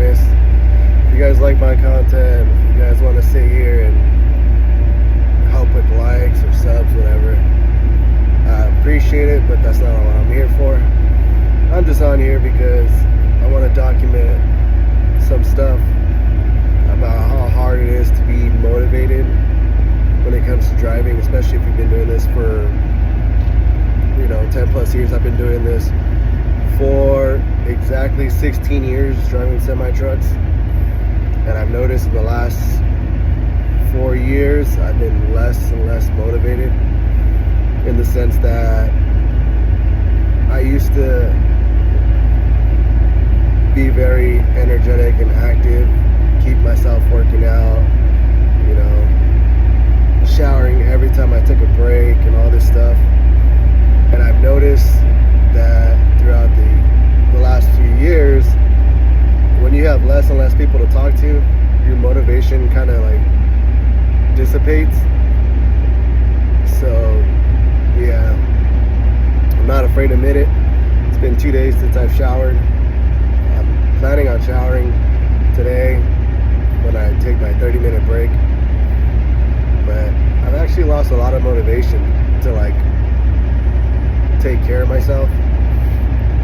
this. If you guys like my content, if you guys want to sit here and help with likes or subs, whatever, I appreciate it, but that's not what I'm here for. I'm just on here because I want to document some stuff about how hard it is to be motivated when it comes to driving, especially if you've been doing this for 10 plus years. I've been doing this for exactly 16 years, driving semi-trucks, and I've noticed in the last 4 years I've been less and less motivated, in the sense that I used to be very energetic and active, keep myself working out, showering every time I took a break and all this stuff. And I've noticed that throughout the last few years, when you have less and less people to talk to, your motivation kind of like dissipates. So yeah, I'm not afraid to admit it. It's been 2 days since I've showered. I'm planning on showering today when I take my 30-minute break. But I've actually lost a lot of motivation to take care of myself,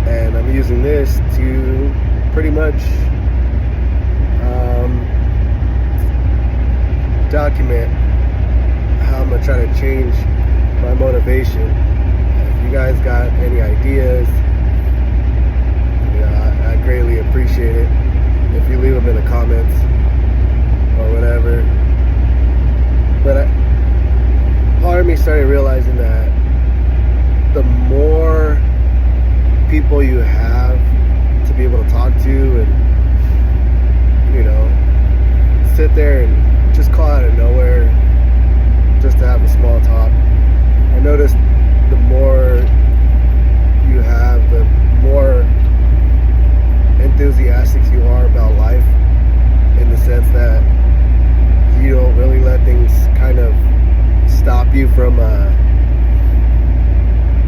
and I'm using this to pretty much document how I'm gonna try to change my motivation. If you guys got any ideas, I greatly appreciate it if you leave them in the comments or whatever. But part of me started realizing that the more people you have to be able to talk to and sit there and just call out of nowhere just to have a small talk, I noticed the more you have, the more enthusiastic you are about life, in the sense that you don't really let things kind of stop you from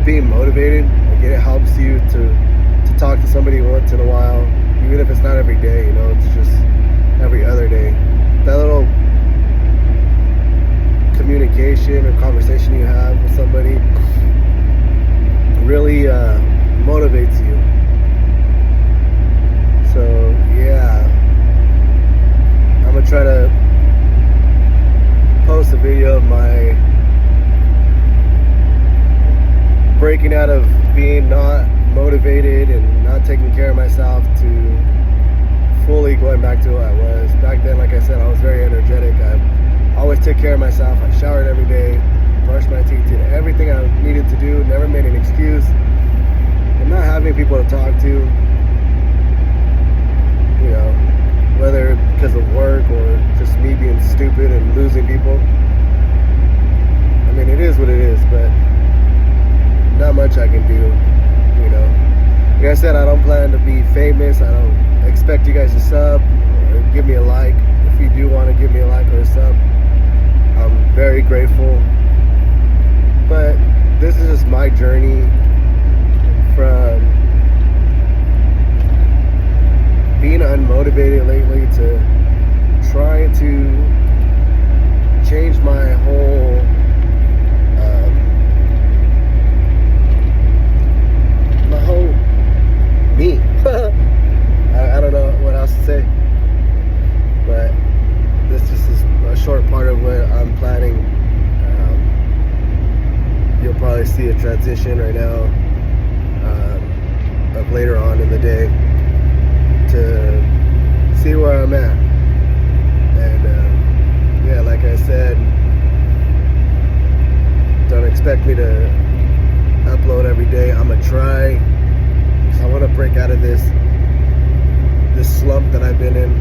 being motivated. It helps you to talk to somebody once in a while, even if it's not every day, it's just every other day. That little communication or conversation you have with somebody really motivates you. So yeah, I'm gonna try to post a video of my breaking out of being not motivated and not taking care of myself to fully going back to who I was. Back then, like I said, I was very energetic. I always took care of myself. I showered every day, brushed my teeth, did everything I needed to do, never made an excuse. And not having people to talk to, whether because of work or just me being stupid and losing people. I mean, it is what it is, but not much I can do, Like I said, I don't plan to be famous. I don't expect you guys to sub or give me a like. If you do want to give me a like or a sub, I'm very grateful. But this is just my journey from being unmotivated lately to trying to change my whole me. I don't know what else to say, but this just is a short part of what I'm planning. You'll probably see a transition right now of later on in the day to see where I'm at. And yeah, like I said, don't expect me to upload every day. I'm gonna try. I want to break out of this slump that I've been in.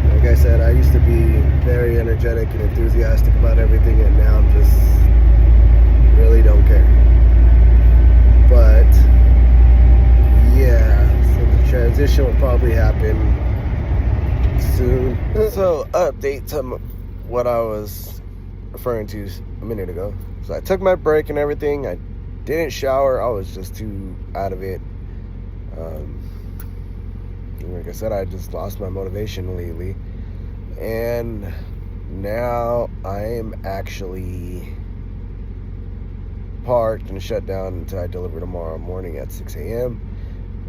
Like I said, I used to be very energetic and enthusiastic about everything, and now I'm just really don't care. But yeah, so the transition will probably happen soon. So update to what I was referring to a minute ago. So I took my break and everything. I didn't shower. I was just too out of it. Like I said, I just lost my motivation lately. And now I am actually parked and shut down until I deliver tomorrow morning at 6 a.m.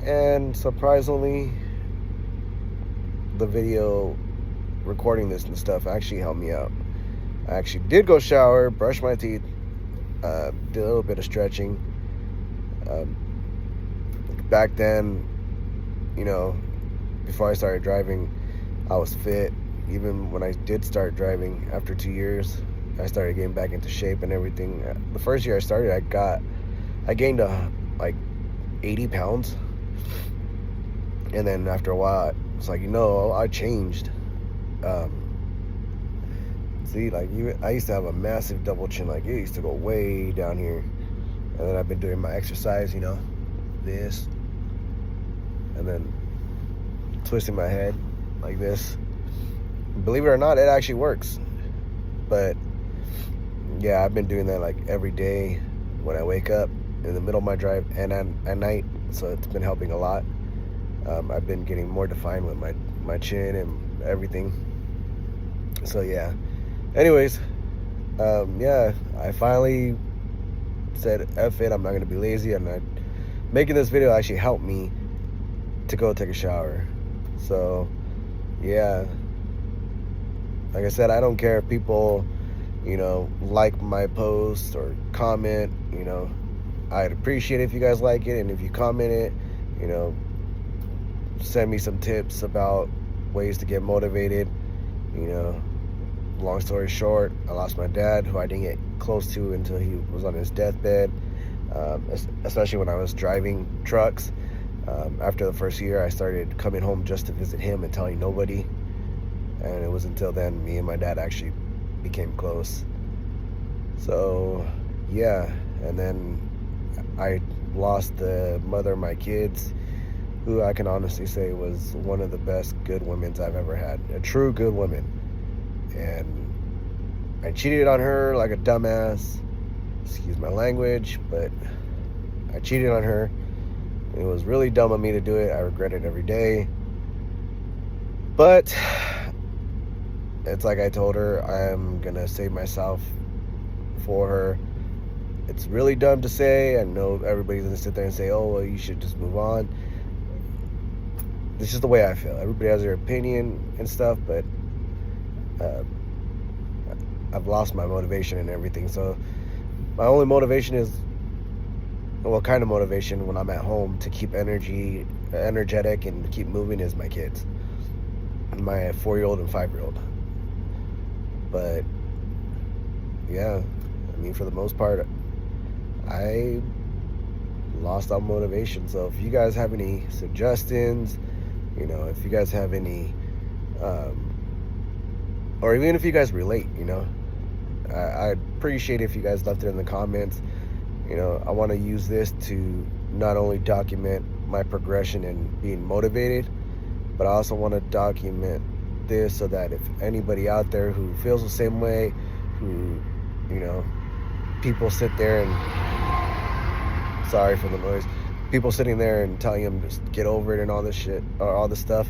And surprisingly, the video recording this and stuff actually helped me out. I actually did go shower, brush my teeth, did a little bit of stretching. Back then, you know, before I started driving, I was fit. Even when I did start driving after 2 years, I started getting back into shape and everything. The first year I started, I gained like 80 pounds. And then after a while, it's like, I changed. I used to have a massive double chin. Like, it used to go way down here. And then I've been doing my exercise, this. And then twisting my head like this. Believe it or not, it actually works. But yeah, I've been doing that like every day when I wake up, in the middle of my drive, and at night. So it's been helping a lot. I've been getting more defined with my chin and everything. So yeah. Anyways, I finally said F it, I'm not going to be lazy. Making this video actually helped me to go take a shower. So yeah, like I said, I don't care if people, like my post or comment. I'd appreciate it if you guys like it, and if you comment it, send me some tips about ways to get motivated. Long story short, I lost my dad, who I didn't get close to until he was on his deathbed, especially when I was driving trucks. After the first year, I started coming home just to visit him and telling nobody. And it was until then me and my dad actually became close. So, yeah. And then I lost the mother of my kids, who I can honestly say was one of the best good women I've ever had. A true good woman. And I cheated on her like a dumbass. Excuse my language, but I cheated on her. It was really dumb of me to do it. I regret it every day. But it's like I told her, I'm going to save myself for her. It's really dumb to say. I know everybody's going to sit there and say, oh, well, you should just move on. This is the way I feel. Everybody has their opinion and stuff, but I've lost my motivation and everything. So my only motivation is, what kind of motivation when I'm at home to keep energetic and keep moving, is my kids, my 4-year-old and 5-year-old. But yeah, for the most part, I lost all motivation. So if you guys have any suggestions, if you guys have any, or even if you guys relate, I'd appreciate if you guys left it in the comments. I want to use this to not only document my progression and being motivated, but I also want to document this so that if anybody out there who feels the same way, who, people sit there and, sorry for the noise, people sitting there and telling them just get over it and all this shit, or all this stuff.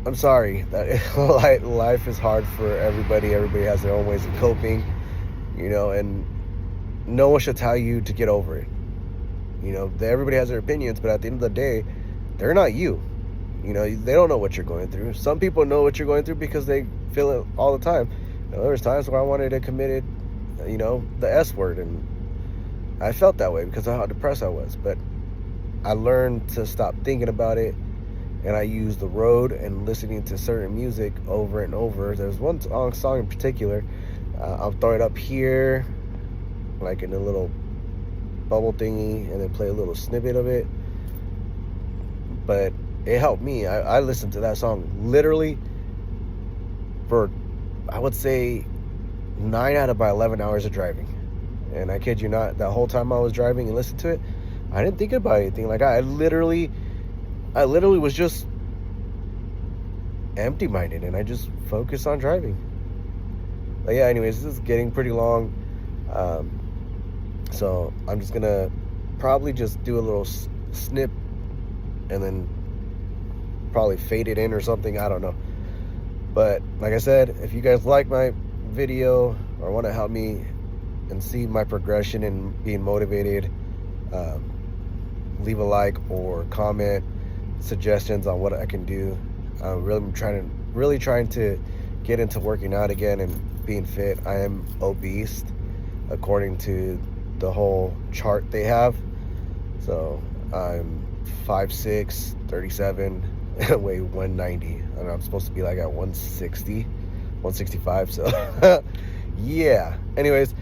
I'm sorry that life is hard for everybody. Everybody has their own ways of coping, and no one should tell you to get over it. Everybody has their opinions, but at the end of the day, they're not you. They don't know what you're going through. Some people know what you're going through because they feel it all the time. There was times where I wanted to commit it, the S word, and I felt that way because of how depressed I was. But I learned to stop thinking about it, and I used the road and listening to certain music over and over. There's one song in particular. I'll throw it up here, like in a little bubble thingy, and then play a little snippet of it. But it helped me. I listened to that song literally for, I would say, 9 out of my 11 hours of driving. And I kid you not, that whole time I was driving and listened to it, I didn't think about anything. Like, I literally was just empty-minded, and I just focused on driving. But yeah, anyways, this is getting pretty long. So I'm just gonna probably just do a little snip and then probably faded in or something, I don't know. But like I said, if you guys like my video or want to help me and see my progression and being motivated, leave a like or comment suggestions on what I can do. I'm really trying to get into working out again and being fit. I am obese according to the whole chart they have. So I'm 5'6", 37, weigh 190, and I'm supposed to be like at 160, 165. So yeah. Anyways,